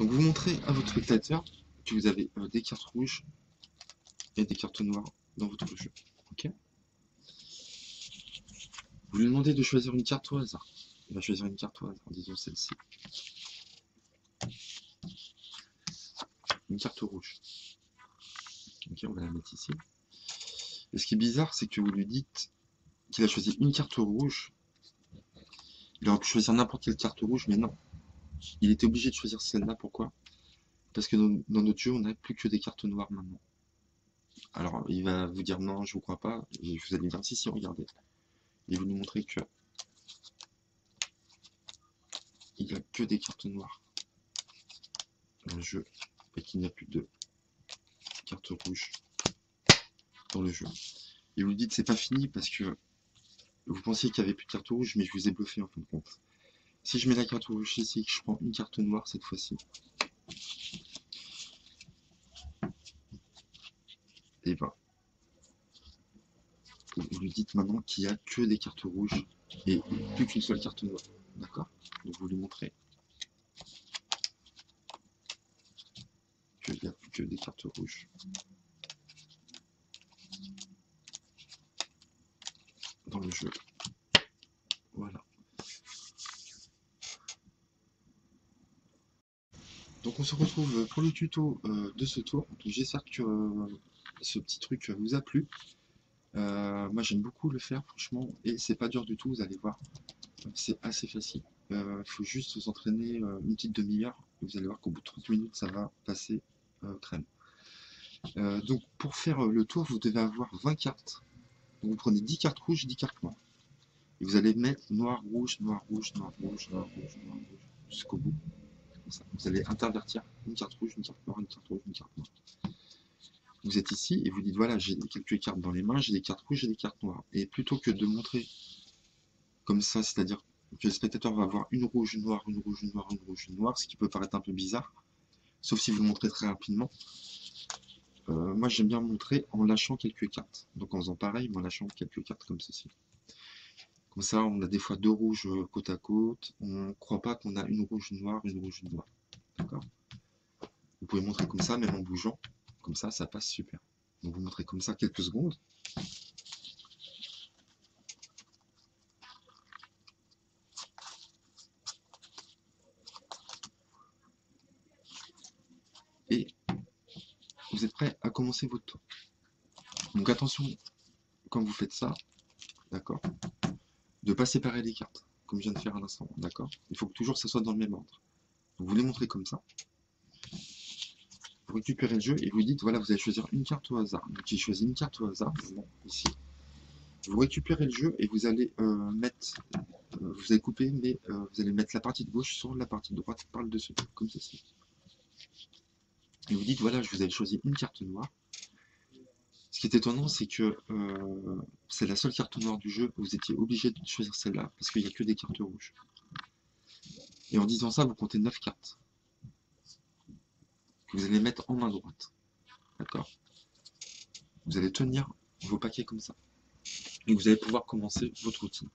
Donc vous montrez à votre spectateur que vous avez des cartes rouges et des cartes noires dans votre jeu. Ok. Vous lui demandez de choisir une carte au hasard. Il va choisir une carte au hasard, disons celle-ci. Une carte rouge. Ok, on va la mettre ici. Et ce qui est bizarre, c'est que vous lui dites qu'il a choisi une carte rouge. Il aurait pu choisir n'importe quelle carte rouge, mais non. Il était obligé de choisir celle-là. Pourquoi? Parce que dans notre jeu, on n'a plus que des cartes noires maintenant. Alors, il va vous dire non, je vous crois pas. Et vous allez lui dire si, regardez. Et vous lui montrer que il n'y a que des cartes noires dans le jeu et qu'il n'y a plus de cartes rouges dans le jeu. Et vous lui dites c'est pas fini parce que vous pensiez qu'il n'y avait plus de cartes rouges, mais je vous ai bluffé en fin de compte. Si je mets la carte rouge ici et que je prends une carte noire cette fois-ci, et ben, vous lui dites maintenant qu'il n'y a que des cartes rouges et plus qu'une seule carte noire. D'accord? Donc vous lui montrez qu'il n'y a plus que des cartes rouges. Dans le jeu. Voilà. Donc on se retrouve pour le tuto de ce tour. J'espère que ce petit truc vous a plu. Moi j'aime beaucoup le faire franchement et c'est pas dur du tout, vous allez voir. C'est assez facile. Il faut juste vous entraîner une petite demi-heure et vous allez voir qu'au bout de 30 minutes ça va passer crème. Donc pour faire le tour, vous devez avoir 20 cartes. Donc vous prenez 10 cartes rouges, 10 cartes noires. Et vous allez mettre noir, rouge, noir, rouge, noir, rouge, noir, rouge, noir, rouge, jusqu'au bout. Comme ça. Vous allez intervertir une carte rouge, une carte noire, une carte rouge, une carte noire. Vous êtes ici et vous dites voilà, j'ai quelques cartes dans les mains, j'ai des cartes rouges et des cartes noires. Et plutôt que de montrer comme ça, c'est-à-dire que le spectateur va avoir une rouge, une noire, une rouge, une noire, une rouge, une noire, ce qui peut paraître un peu bizarre, sauf si vous le montrez très rapidement. Moi j'aime bien montrer en lâchant quelques cartes. Donc en faisant pareil, mais en lâchant quelques cartes comme ceci. Comme ça, on a des fois deux rouges côte à côte. On ne croit pas qu'on a une rouge, une noire, une rouge, une noire. D'accord? Vous pouvez montrer comme ça, même en bougeant. Comme ça passe super. Donc vous montrez comme ça quelques secondes. Et vous êtes prêt à commencer votre tour. Donc attention, quand vous faites ça, d'accord, de ne pas séparer les cartes, comme je viens de faire à l'instant, d'accord? Il faut que toujours ça soit dans le même ordre. Donc vous les montrez comme ça. Vous récupérez le jeu et vous dites, voilà, vous allez choisir une carte au hasard. Donc j'ai choisi une carte au hasard, ici. Vous récupérez le jeu et vous allez vous allez couper, mais vous allez mettre la partie de gauche sur la partie de droite par le dessus, comme ceci. Et vous dites, voilà, je vous avais choisi une carte noire. Ce qui est étonnant, c'est que c'est la seule carte noire du jeu. Vous étiez obligé de choisir celle-là, parce qu'il n'y a que des cartes rouges. Et en disant ça, vous comptez 9 cartes. Que vous allez mettre en main droite. D'accord? Vous allez tenir vos paquets comme ça. Et vous allez pouvoir commencer votre routine.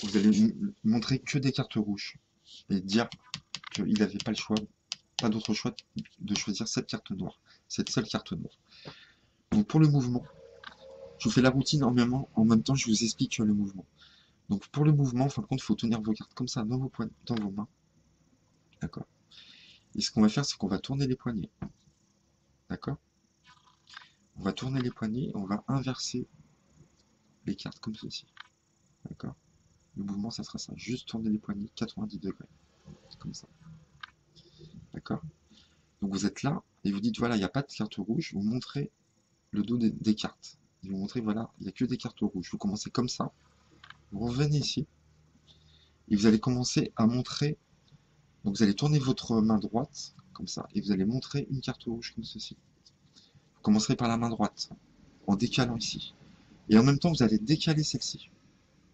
Vous allez montrer que des cartes rouges. Et dire qu'il n'avait pas le choix, pas d'autre choix de choisir cette carte noire. Cette seule carte noire. Donc pour le mouvement, je vous fais la routine en même temps, je vous explique le mouvement. Donc pour le mouvement, en fin de compte, il faut tenir vos cartes comme ça dans vos poignets, dans vos mains. D'accord? Et ce qu'on va faire, c'est qu'on va tourner les poignets. D'accord? On va tourner les poignets et on va inverser les cartes comme ceci. D'accord? Le mouvement, ça sera ça. Juste tourner les poignets 90 degrés. Comme ça. D'accord? Donc vous êtes là et vous dites voilà, il n'y a pas de carte rouge. Vous montrez le dos des cartes. Et vous montrez voilà, il n'y a que des cartes rouges. Vous commencez comme ça. Vous revenez ici. Et vous allez commencer à montrer. Donc vous allez tourner votre main droite, comme ça, et vous allez montrer une carte rouge comme ceci. Vous commencerez par la main droite, en décalant ici. Et en même temps, vous allez décaler celle-ci.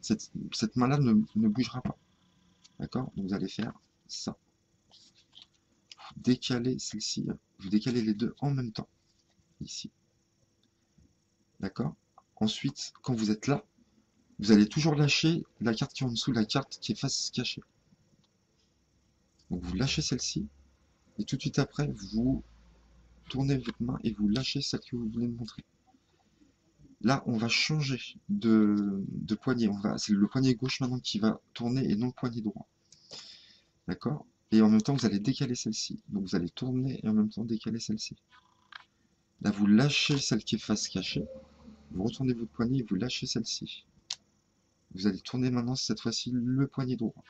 Cette main-là ne bougera pas. D'accord? Donc vous allez faire ça. Vous décalez celle-ci, vous décalez les deux en même temps. Ici. D'accord? Ensuite, quand vous êtes là, vous allez toujours lâcher la carte qui est en dessous, la carte qui est face cachée. Donc vous lâchez celle-ci, Et tout de suite après, vous tournez votre main et vous lâchez celle que vous voulez me montrer. Là, on va changer de poignet. C'est le poignet gauche maintenant qui va tourner et non le poignet droit. D'accord? Et en même temps, vous allez décaler celle-ci. Donc vous allez tourner et en même temps décaler celle-ci. Là, vous lâchez celle qui est face cachée. Vous retournez votre poignet et vous lâchez celle-ci. Vous allez tourner maintenant, cette fois-ci, le poignet droit.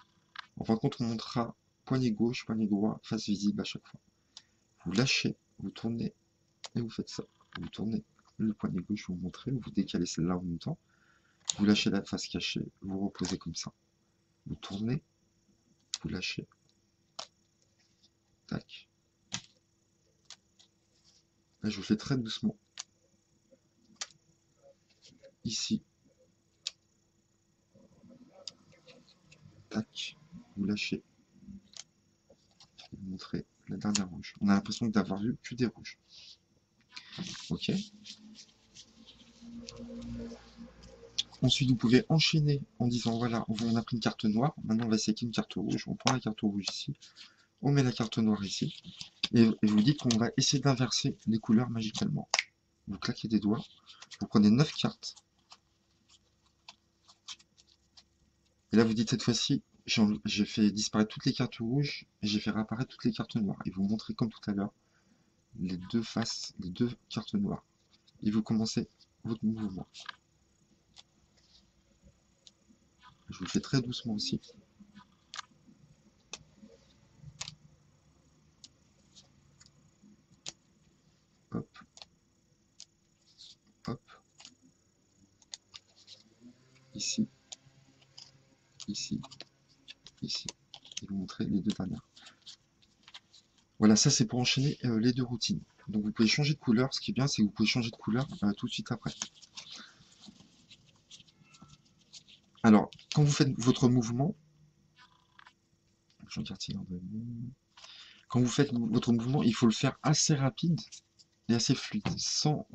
En fin de compte, on montrera poignet gauche, poignet droit, face visible à chaque fois. Vous lâchez, vous tournez et vous faites ça. Vous tournez le poignet gauche, vous montrez, vous décalez celle-là en même temps. Vous lâchez la face cachée, vous reposez comme ça. Vous tournez, vous lâchez. Tac. Là, je vous fais très doucement. Ici. Tac. Vous lâchez. Vous montrez la dernière rouge. On a l'impression d'avoir vu que des rouges. Ok. Ensuite, vous pouvez enchaîner en disant, voilà, on a pris une carte noire. Maintenant, on va essayer une carte rouge. On prend la carte rouge ici. On met la carte noire ici. Et vous dites qu'on va essayer d'inverser les couleurs magicalement. Vous claquez des doigts. Vous prenez 9 cartes. Et là, vous dites cette fois-ci, j'ai fait disparaître toutes les cartes rouges et j'ai fait réapparaître toutes les cartes noires. Et vous montrez comme tout à l'heure les deux faces, les deux cartes noires. Et vous commencez votre mouvement. Je vous le fais très doucement aussi. Hop. Hop. Ici. Ici. Ici. Et vous montrez les deux dernières. Voilà, ça c'est pour enchaîner les deux routines. Donc vous pouvez changer de couleur. Ce qui est bien, c'est que vous pouvez changer de couleur tout de suite après. Alors, quand vous faites votre mouvement, quand vous faites votre mouvement, il faut le faire assez rapide et assez fluide, sans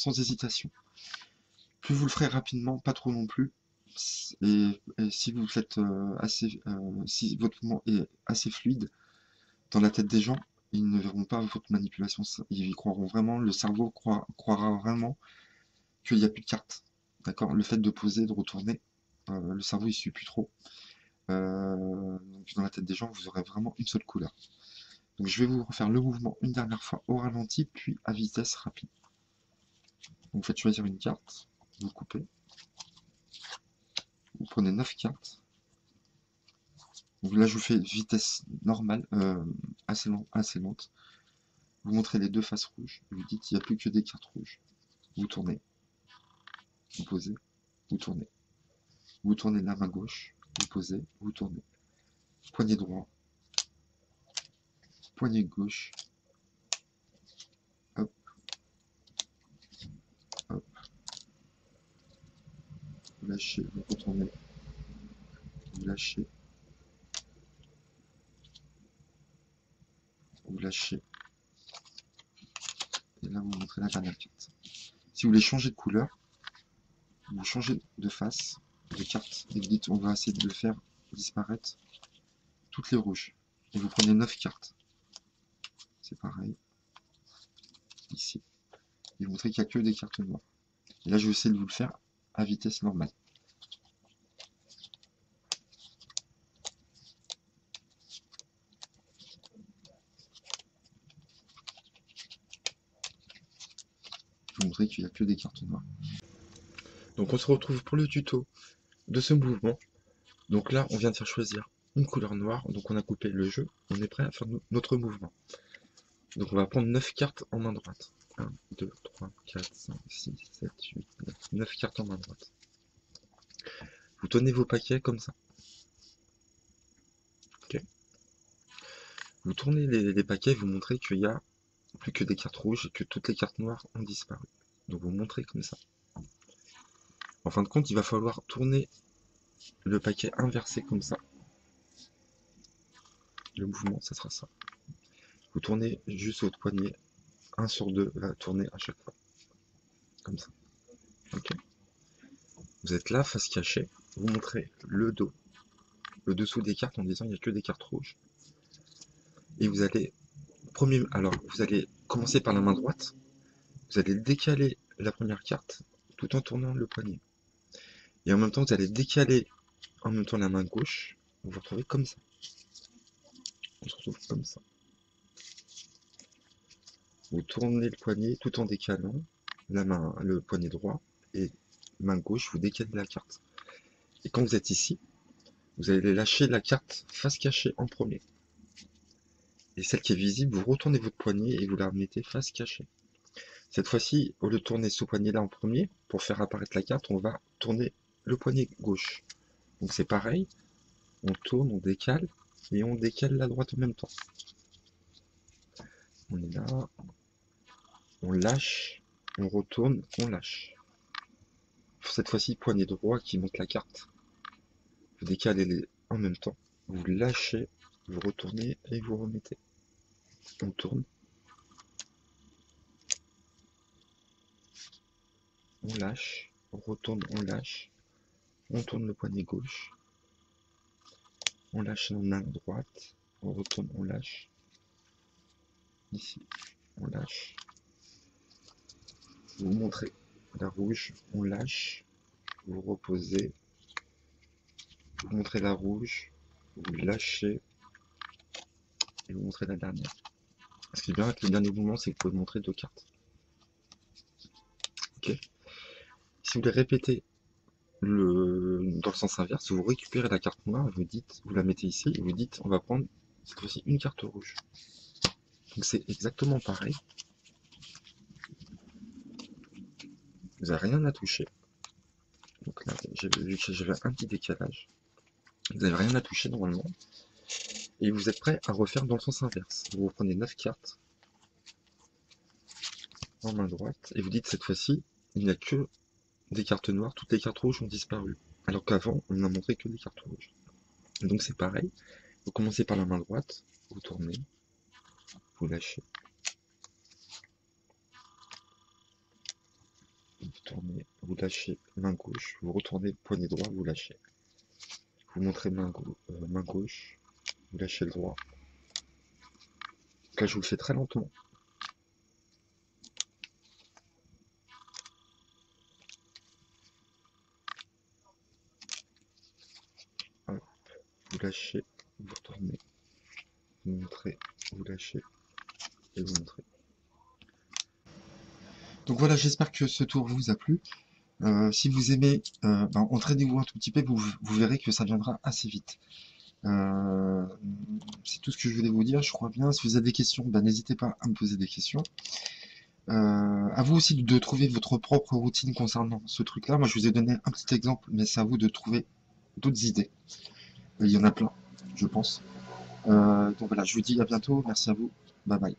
hésitation. Plus vous le ferez rapidement, pas trop non plus, et si vous faites si votre mouvement est assez fluide, dans la tête des gens, ils ne verront pas votre manipulation, ils y croiront vraiment, le cerveau croira vraiment qu'il n'y a plus de cartes. D'accord? Le fait de poser, de retourner, le cerveau il suit plus trop. Donc dans la tête des gens, vous aurez vraiment une seule couleur. Donc je vais vous refaire le mouvement une dernière fois au ralenti, puis à vitesse rapide. Donc vous faites choisir une carte, vous coupez, vous prenez 9 cartes. Donc là je vous fais vitesse normale, assez lente. Vous montrez les deux faces rouges, vous dites qu'il n'y a plus que des cartes rouges. Vous tournez, vous posez, vous tournez. Vous tournez la main gauche, vous posez, vous tournez. Poignet droit, poignet gauche, hop, hop. Vous lâchez, vous retournez, vous lâchez, vous lâchez. Et là, vous montrez la dernière carte. Si vous voulez changer de couleur, vous changez de face, de carte, et vous dites on va essayer de faire disparaître toutes les rouges. Et vous prenez 9 cartes. C'est pareil. Ici. Et vous montrez qu'il n'y a que des cartes noires. Et là, je vais essayer de vous le faire à vitesse normale. Je vais vous montrer qu'il n'y a que des cartes noires. Donc on se retrouve pour le tuto de ce mouvement. Donc là, on vient de faire choisir une couleur noire. Donc on a coupé le jeu. On est prêt à faire notre mouvement. Donc on va prendre 9 cartes en main droite. 1, 2, 3, 4, 5, 6, 7, 8, 9. 9 cartes en main droite. Vous tenez vos paquets comme ça. Ok. Vous tournez les paquets, vous montrez qu'il n'y a plus que des cartes rouges et que toutes les cartes noires ont disparu. Donc vous montrez comme ça. En fin de compte, il va falloir tourner le paquet inversé comme ça. Le mouvement, ça sera ça. Vous tournez juste votre poignet. 1 sur 2 va tourner à chaque fois. Comme ça. Ok. Vous êtes là, face cachée. Vous montrez le dos, le dessous des cartes en disant il n'y a que des cartes rouges. Et vous allez, alors vous allez commencer par la main droite, vous allez décaler la première carte tout en tournant le poignet. Et en même temps, vous allez décaler en même temps la main gauche, vous vous retrouvez comme ça. On se retrouve comme ça. Vous tournez le poignet tout en décalant le poignet droit, et main gauche, vous décalez la carte. Et quand vous êtes ici, vous allez lâcher la carte face cachée en premier. Et celle qui est visible, vous retournez votre poignet et vous la remettez face cachée. Cette fois-ci, au lieu de tourner ce poignet-là en premier, pour faire apparaître la carte, on va tourner le poignet gauche. Donc c'est pareil, on tourne, on décale, et on décale la droite en même temps. On est là, on lâche, on retourne, on lâche. Cette fois-ci, poignet droit qui monte la carte. Vous décalez les en même temps, vous lâchez, vous retournez et vous remettez. On tourne, on lâche, on retourne, on lâche, on tourne le poignet gauche, on lâche la main droite, on retourne, on lâche, ici, on lâche, vous montrez la rouge, on lâche, vous reposez, vous montrez la rouge, vous lâchez, et vous montrez la dernière. Ce qui est bien avec le dernier mouvement, c'est que vous pouvez montrer deux cartes. Ok. Si vous voulez répéter dans le sens inverse, vous récupérez la carte noire, vous la mettez ici, et vous dites, on va prendre cette fois-ci une carte rouge. Donc c'est exactement pareil. Vous n'avez rien à toucher. Donc là, vu que j'avais un petit décalage, vous n'avez rien à toucher normalement. Et vous êtes prêt à refaire dans le sens inverse. Vous prenez 9 cartes en main droite, et vous dites cette fois-ci, il n'y a que des cartes noires, toutes les cartes rouges ont disparu. Alors qu'avant, on n'a montré que des cartes rouges. Et donc c'est pareil, vous commencez par la main droite, vous tournez, vous lâchez, vous tournez, vous lâchez, main gauche, vous retournez, poignet droit, vous lâchez. Vous montrez main gauche, vous lâchez le droit. Donc là je vous le fais très lentement. Hop, vous lâchez, vous retournez, vous montrez, vous lâchez, et vous montrez. Donc voilà, j'espère que ce tour vous a plu. Si vous aimez, entraînez-vous un tout petit peu, vous verrez que ça viendra assez vite. C'est tout ce que je voulais vous dire, je crois bien. Si vous avez des questions, n'hésitez pas à me poser des questions. À vous aussi de trouver votre propre routine concernant ce truc-là. Moi, je vous ai donné un petit exemple, mais c'est à vous de trouver d'autres idées. Il y en a plein, je pense. Donc voilà, je vous dis à bientôt. Merci à vous. Bye bye.